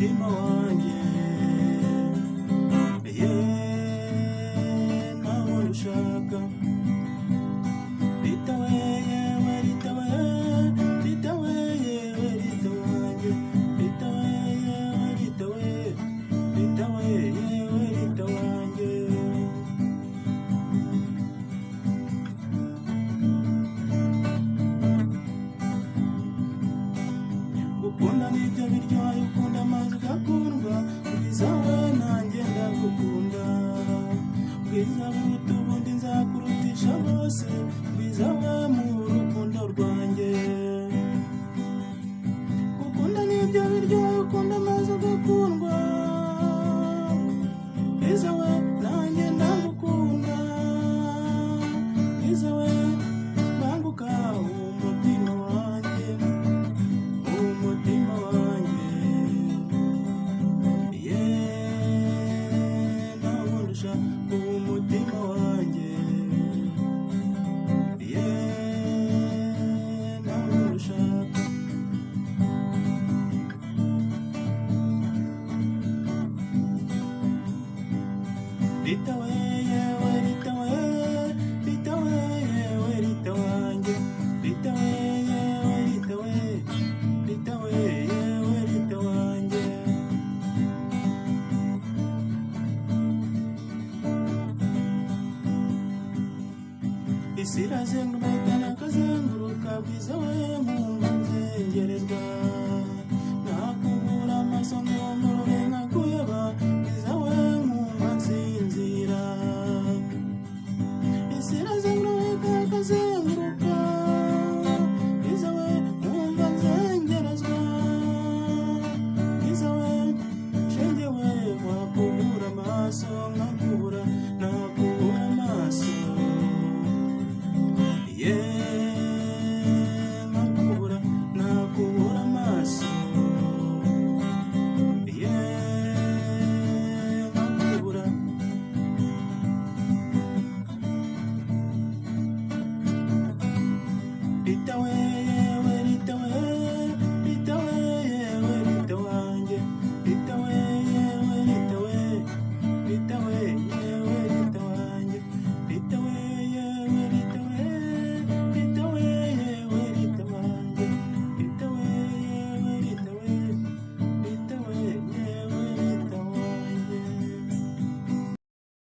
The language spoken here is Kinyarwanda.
mutima wanjye nawe ushaka Rita we yewe Rita we Rita we yewe Rita wanjye Rita we yewe Rita we Rita we yewe Rita wanjye gukunda nibyo biryoha ukunda amazi ugakundwa bwiza we nanjye ndagukunda bwiza buruta ubundi nzakurutisha bose bwiza we mu rukundo rwanjye gukunda nibyo biryoha